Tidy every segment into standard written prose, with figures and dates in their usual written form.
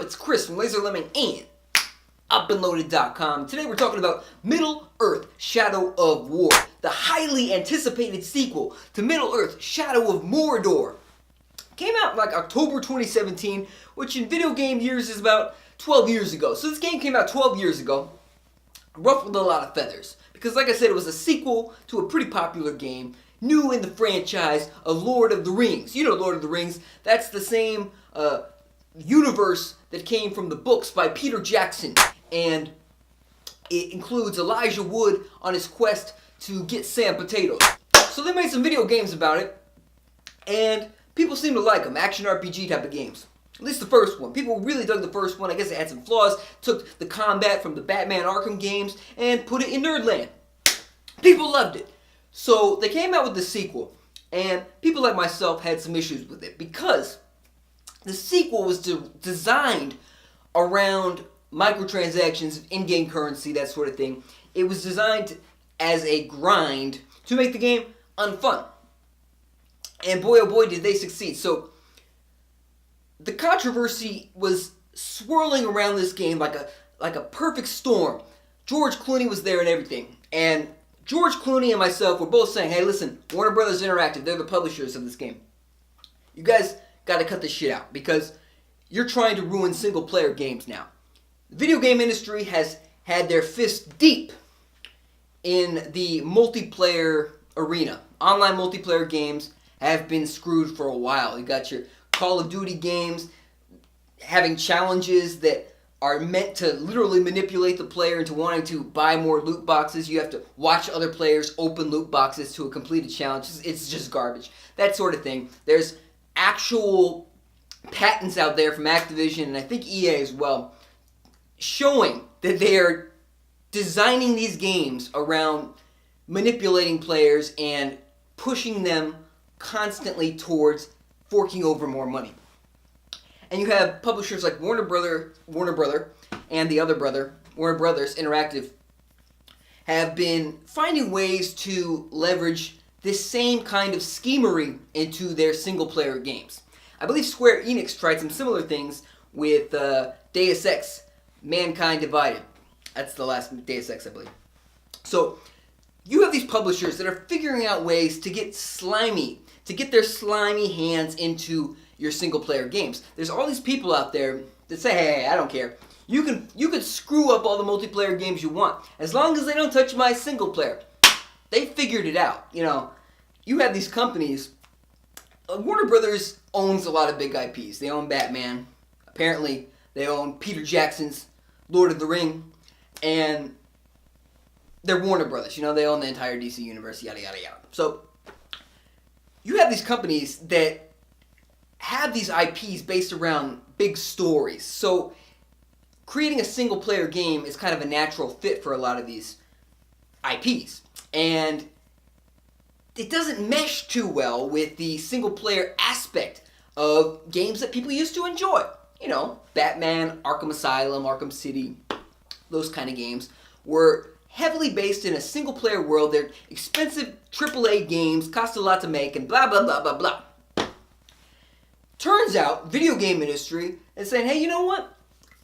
It's Chris from Laser Lemon and UpandLoaded.com. Today we're talking about Middle-earth: Shadow of War, the highly anticipated sequel to Middle-earth: Shadow of Mordor. Came out like October 2017, which in video game years is about 12 years ago. So this game came out 12 years ago, ruffled a lot of feathers. Because like I said, it was a sequel to a pretty popular game, new in the franchise of Lord of the Rings. You know Lord of the Rings, that's the same universe that came from the books by Peter Jackson. And it includes Elijah Wood on his quest to get Sam Potatoes. So they made some video games about it, and people seem to like them, action RPG type of games. At least the first one. People really dug the first one. I guess it had some flaws. Took the combat from the Batman Arkham games and put it in Nerdland. People loved it. So they came out with the sequel, and people like myself had some issues with it because the sequel was designed around microtransactions, in-game currency, that sort of thing. It was designed as a grind to make the game unfun. And boy, oh boy, did they succeed. So the controversy was swirling around this game like a perfect storm. George Clooney was there and everything. And George Clooney and myself were both saying, hey, listen, Warner Brothers Interactive, they're the publishers of this game. You guys got to cut this shit out because you're trying to ruin single-player games now. The video game industry has had their fist deep in the multiplayer arena. Online multiplayer games have been screwed for a while. You got your Call of Duty games having challenges that are meant to literally manipulate the player into wanting to buy more loot boxes. You have to watch other players open loot boxes to a completed challenge. It's just garbage. That sort of thing. There's actual patents out there from Activision and I think EA as well, showing that they are designing these games around manipulating players and pushing them constantly towards forking over more money. And you have publishers like Warner Brother, and the other brother, Warner Brothers Interactive, have been finding ways to leverage this same kind of schemery into their single-player games. I believe Square Enix tried some similar things with Deus Ex: Mankind Divided. That's the last Deus Ex, I believe. So you have these publishers that are figuring out ways to get slimy, to get their slimy hands into your single-player games. There's all these people out there that say, hey, I don't care. You can screw up all the multiplayer games you want as long as they don't touch my single-player. They figured it out. You know, you have these companies. Warner Brothers owns a lot of big IPs. They own Batman. Apparently, they own Peter Jackson's Lord of the Ring. And they're Warner Brothers. You know, they own the entire DC universe, yada, yada, yada. So you have these companies that have these IPs based around big stories. So creating a single-player game is kind of a natural fit for a lot of these IPs. And it doesn't mesh too well with the single-player aspect of games that people used to enjoy. You know, Batman, Arkham Asylum, Arkham City, those kind of games were heavily based in a single-player world. They're expensive AAA games, cost a lot to make, and blah, blah, blah, blah, blah. Turns out, video game industry is saying, hey, you know what?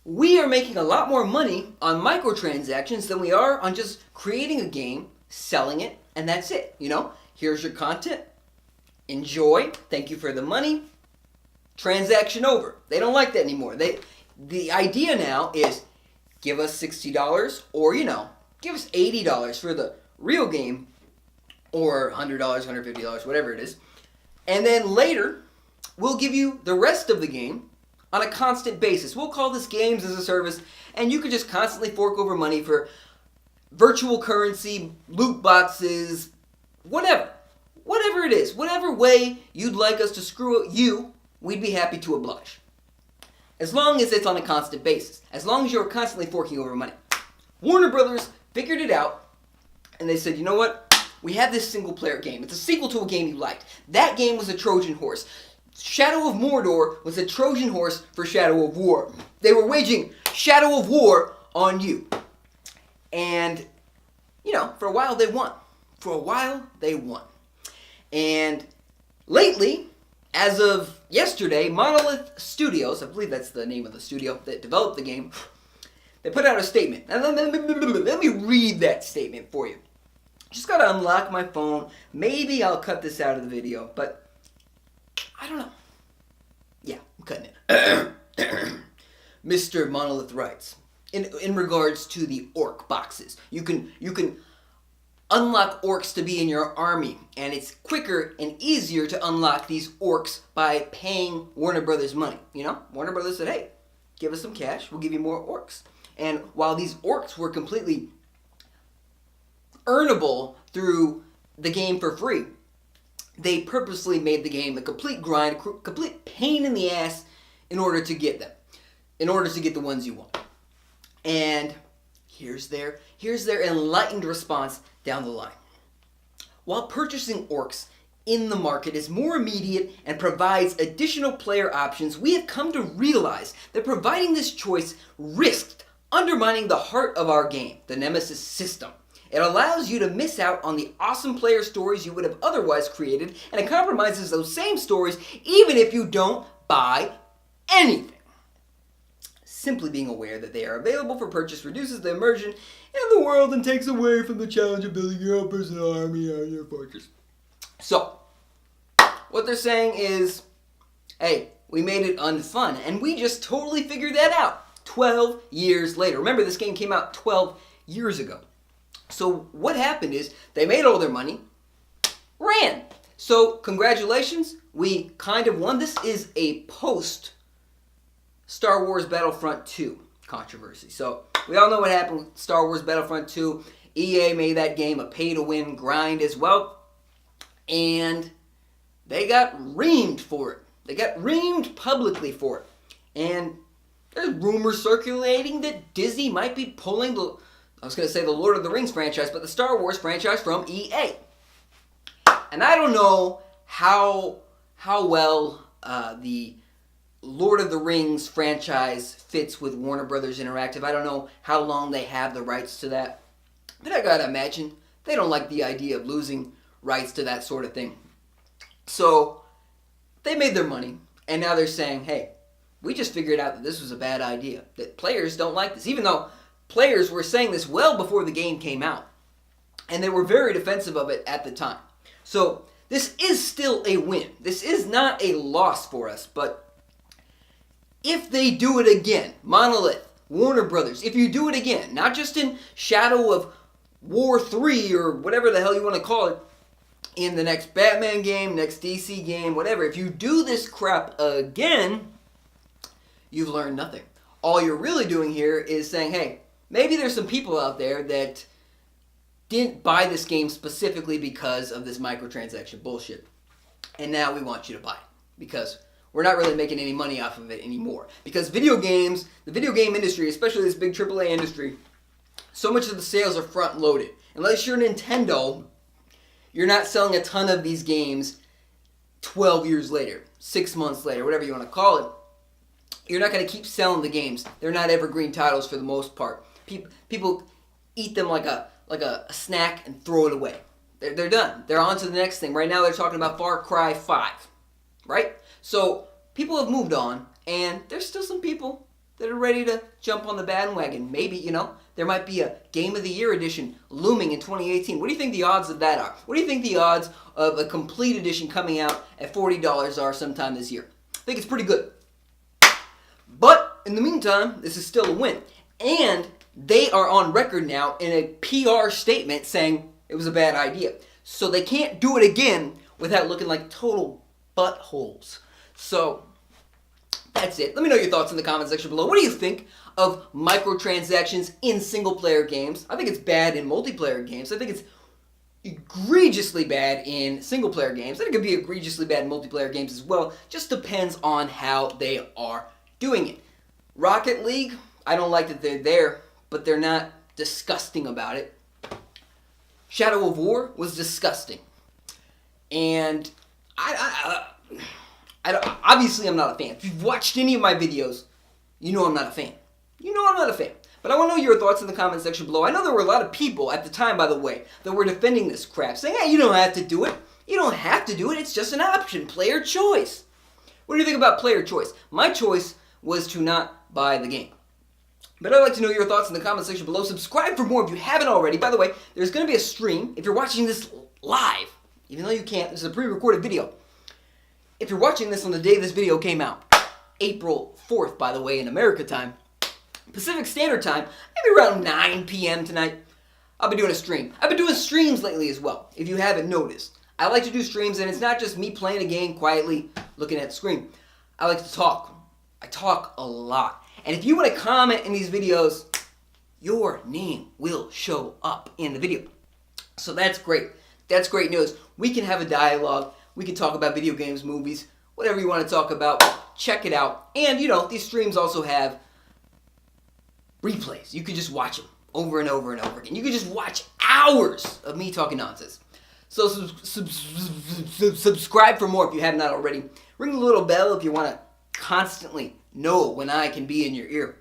We are making a lot more money on microtransactions than we are on just creating a game, selling it, and that's it. You know, here's your content. Enjoy. Thank you for the money. Transaction over. They don't like that anymore. The idea now is give us $60 or, you know, give us $80 for the real game or $100, $150, whatever it is. And then later, we'll give you the rest of the game on a constant basis. We'll call this games as a service, and you can just constantly fork over money for virtual currency, loot boxes, whatever. Whatever it is, whatever way you'd like us to screw you, we'd be happy to oblige. As long as it's on a constant basis. As long as you're constantly forking over money. Warner Brothers figured it out, and they said, you know what? We have this single-player game. It's a sequel to a game you liked. That game was a Trojan horse. Shadow of Mordor was a Trojan horse for Shadow of War. They were waging Shadow of War on you. And, you know, for a while they won. And lately, as of yesterday, Monolith Studios, I believe that's the name of the studio that developed the game, they put out a statement. And let me read that statement for you. Just gotta unlock my phone. Maybe I'll cut this out of the video, but I don't know. Yeah, I'm cutting it. Mr. Monolith writes, in regards to the orc boxes, you can unlock orcs to be in your army, and it's quicker and easier to unlock these orcs by paying Warner Brothers money. You know, Warner Brothers said, hey, give us some cash, we'll give you more orcs. And while these orcs were completely earnable through the game for free, they purposely made the game a complete grind, complete pain in the ass in order to get them, in order to get the ones you want. And here's their enlightened response down the line. While purchasing orcs in the market is more immediate and provides additional player options, we have come to realize that providing this choice risked undermining the heart of our game, the Nemesis system. It allows you to miss out on the awesome player stories you would have otherwise created, and it compromises those same stories even if you don't buy anything. Simply being aware that they are available for purchase reduces the immersion in the world and takes away from the challenge of building your own personal army or your fortress. So, what they're saying is, hey, we made it unfun, and we just totally figured that out 12 years later. Remember, this game came out 12 years ago. So what happened is they made all their money, ran. So congratulations, we kind of won. This is a post Star Wars Battlefront 2 controversy. So we all know what happened with Star Wars Battlefront 2. EA made that game a pay-to-win grind as well. And they got reamed for it. They got reamed publicly for it. And there's rumors circulating that Disney might be pulling the Lord of the Rings franchise, but the Star Wars franchise from EA. And I don't know how well the Lord of the Rings franchise fits with Warner Brothers Interactive. I don't know how long they have the rights to that. But I gotta imagine they don't like the idea of losing rights to that sort of thing. So they made their money, and now they're saying, hey, we just figured out that this was a bad idea, that players don't like this, even though players were saying this well before the game came out, and they were very defensive of it at the time. So this is still a win. This is not a loss for us, but if they do it again, Monolith, Warner Brothers, if you do it again, not just in Shadow of War 3 or whatever the hell you want to call it, in the next Batman game, next DC game, whatever, if you do this crap again, you've learned nothing. All you're really doing here is saying, hey, maybe there's some people out there that didn't buy this game specifically because of this microtransaction bullshit. And now we want you to buy it. Because we're not really making any money off of it anymore. Because video games, the video game industry, especially this big AAA industry, so much of the sales are front loaded. Unless you're Nintendo, you're not selling a ton of these games 12 years later, 6 months later, whatever you want to call it. You're not going to keep selling the games. They're not evergreen titles for the most part. People eat them like a snack and throw it away. They're done. They're on to the next thing. Right now they're talking about Far Cry 5. Right? So people have moved on, and there's still some people that are ready to jump on the bandwagon. Maybe, there might be a Game of the Year edition looming in 2018. What do you think the odds of that are? What do you think the odds of a complete edition coming out at $40 are sometime this year? I think it's pretty good. But in the meantime, this is still a win. And they are on record now in a PR statement saying it was a bad idea. So they can't do it again without looking like total buttholes. So that's it. Let me know your thoughts in the comment section below. What do you think of microtransactions in single-player games? I think it's bad in multiplayer games. I think it's egregiously bad in single-player games. I think it could be egregiously bad in multiplayer games as well. Just depends on how they are doing it. Rocket League, I don't like that they're there, but they're not disgusting about it. Shadow of War was disgusting. And obviously I'm not a fan. If you've watched any of my videos, you know I'm not a fan. But I want to know your thoughts in the comment section below. I know there were a lot of people at the time, by the way, that were defending this crap, saying, hey, you don't have to do it. You don't have to do it. It's just an option. Player choice. What do you think about player choice? My choice was to not buy the game. But I'd like to know your thoughts in the comment section below. Subscribe for more if you haven't already. By the way, there's going to be a stream if you're watching this live. Even though you can't, this is a pre-recorded video. If you're watching this on the day this video came out, April 4th, by the way, in America time, Pacific Standard Time, maybe around 9 p.m. tonight, I'll be doing a stream. I've been doing streams lately as well, if you haven't noticed. I like to do streams, and it's not just me playing a game quietly looking at the screen. I like to talk. I talk a lot. And if you want to comment in these videos, your name will show up in the video. So that's great. That's great news. We can have a dialogue. We can talk about video games, movies, whatever you want to talk about. Check it out. And, you know, these streams also have replays. You can just watch them over and over and over again. You can just watch hours of me talking nonsense. So subscribe for more if you have not already. Ring the little bell if you want to constantly know when I can be in your ear.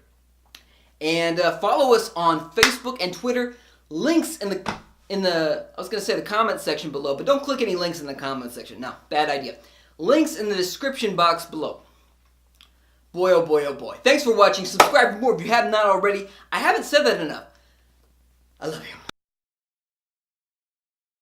And follow us on Facebook and Twitter. Links in the I was going to say the comment section below, but don't click any links in the comment section. No, bad idea. Links in the description box below. Boy, oh boy, oh boy. Thanks for watching. Subscribe for more if you have not already. I haven't said that enough. I love you.